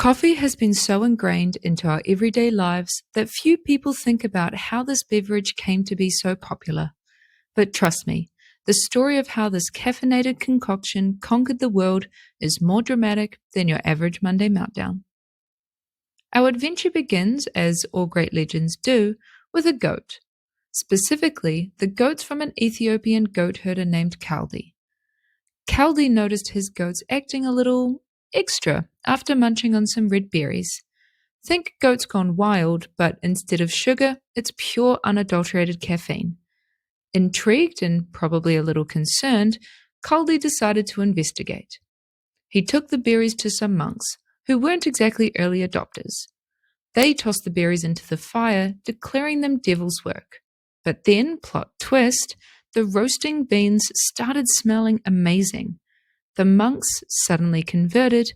Coffee has been so ingrained into our everyday lives that few people think about how this beverage came to be so popular. But trust me, the story of how this caffeinated concoction conquered the world is more dramatic than your average Monday meltdown. Our adventure begins, as all great legends do, with a goat. Specifically, the goats from an Ethiopian goat herder named Kaldi. Kaldi noticed his goats acting a little extra after munching on some red berries. Think goats gone wild, but instead of sugar, it's pure unadulterated caffeine. Intrigued and probably a little concerned, Kaldi decided to investigate. He took the berries to some monks, who weren't exactly early adopters. They tossed the berries into the fire, declaring them devil's work. But then, plot twist, the roasting beans started smelling amazing. The monks, suddenly converted,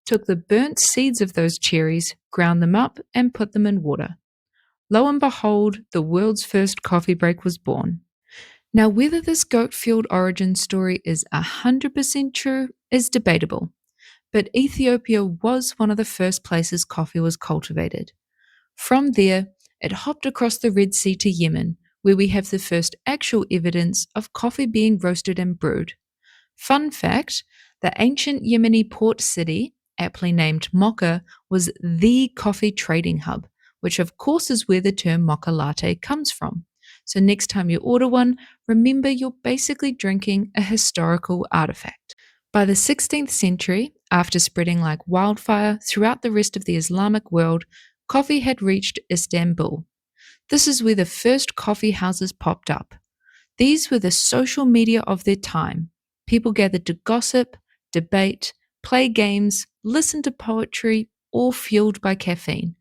took the burnt seeds of those cherries, ground them up, and put them in water. Lo and behold, the world's first coffee break was born. Now, whether this goat-fueled origin story is 100% true is debatable, but Ethiopia was one of the first places coffee was cultivated. From there, it hopped across the Red Sea to Yemen, where we have the first actual evidence of coffee being roasted and brewed. Fun fact, the ancient Yemeni port city, aptly named Mocha, was the coffee trading hub, which of course is where the term mocha latte comes from. So next time you order one, remember you're basically drinking a historical artifact. By the 16th century, after spreading like wildfire throughout the rest of the Islamic world, coffee had reached Istanbul. This is where the first coffee houses popped up. These were the social media of their time. People gathered to gossip, debate, play games, listen to poetry, all fueled by caffeine.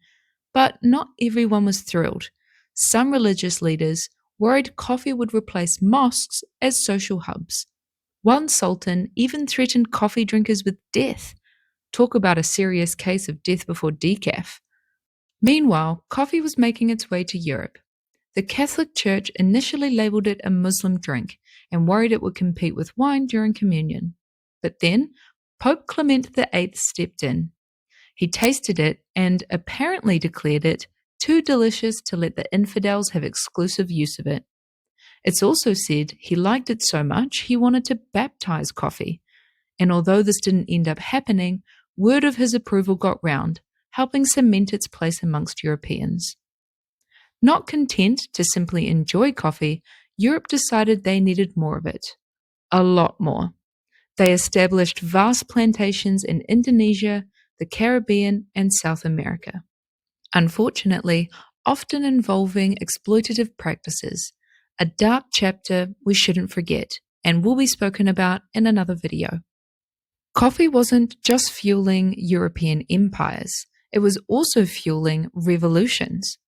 But not everyone was thrilled. Some religious leaders worried coffee would replace mosques as social hubs. One sultan even threatened coffee drinkers with death. Talk about a serious case of death before decaf. Meanwhile, coffee was making its way to Europe. The Catholic Church initially labeled it a Muslim drink and worried it would compete with wine during communion. But then, Pope Clement VIII stepped in. He tasted it and apparently declared it too delicious to let the infidels have exclusive use of it. It's also said he liked it so much he wanted to baptize coffee. And although this didn't end up happening, word of his approval got round, helping cement its place amongst Europeans. Not content to simply enjoy coffee, Europe decided they needed more of it. A lot more. They established vast plantations in Indonesia, the Caribbean, and South America. Unfortunately, often involving exploitative practices, a dark chapter we shouldn't forget and will be spoken about in another video. Coffee wasn't just fueling European empires, it was also fueling revolutions.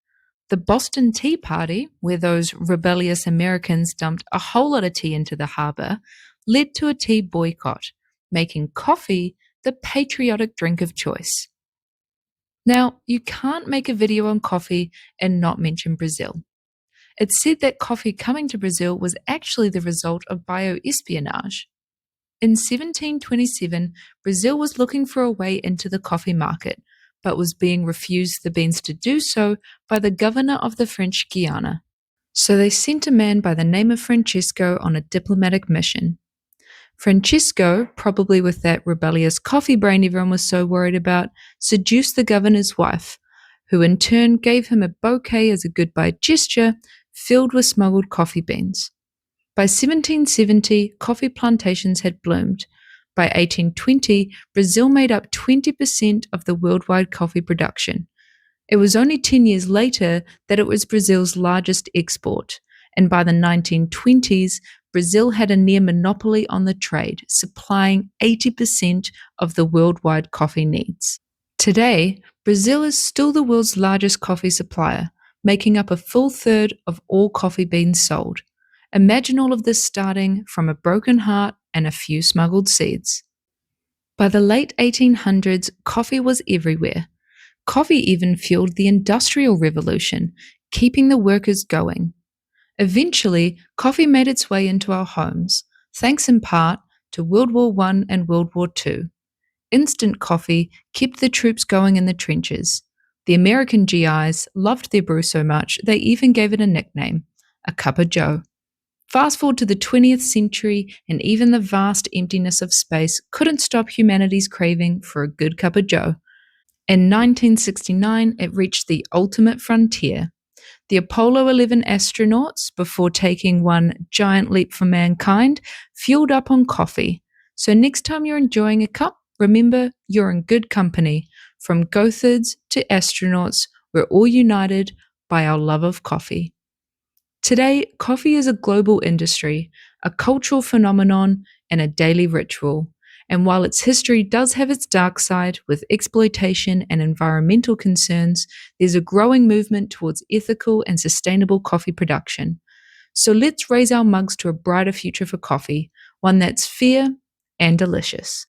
The Boston Tea Party, where those rebellious Americans dumped a whole lot of tea into the harbor, led to a tea boycott, making coffee the patriotic drink of choice. Now, you can't make a video on coffee and not mention Brazil. It's said that coffee coming to Brazil was actually the result of bioespionage. In 1727, Brazil was looking for a way into the coffee market, but was being refused the beans to do so by the governor of the French Guiana. So they sent a man by the name of Francisco on a diplomatic mission. Francisco, probably with that rebellious coffee brain everyone was so worried about, seduced the governor's wife, who in turn gave him a bouquet as a goodbye gesture filled with smuggled coffee beans. By 1770, coffee plantations had bloomed. By 1820, Brazil made up 20% of the worldwide coffee production. It was only 10 years later that it was Brazil's largest export, and by the 1920s, Brazil had a near monopoly on the trade, supplying 80% of the worldwide coffee needs. Today, Brazil is still the world's largest coffee supplier, making up a full third of all coffee beans sold. Imagine all of this starting from a broken heart and a few smuggled seeds. By the late 1800s, coffee was everywhere. Coffee even fueled the Industrial Revolution, keeping the workers going. Eventually, coffee made its way into our homes, thanks in part to World War I and World War II. Instant coffee kept the troops going in the trenches. The American GIs loved their brew so much they even gave it a nickname, a cup of joe. Fast forward to the 20th century, and even the vast emptiness of space couldn't stop humanity's craving for a good cup of joe. In 1969, it reached the ultimate frontier. The Apollo 11 astronauts, before taking one giant leap for mankind, fueled up on coffee. So next time you're enjoying a cup, remember you're in good company. From Gothards to astronauts, we're all united by our love of coffee. Today, coffee is a global industry, a cultural phenomenon, and a daily ritual. And while its history does have its dark side with exploitation and environmental concerns, there's a growing movement towards ethical and sustainable coffee production. So let's raise our mugs to a brighter future for coffee, one that's fair and delicious.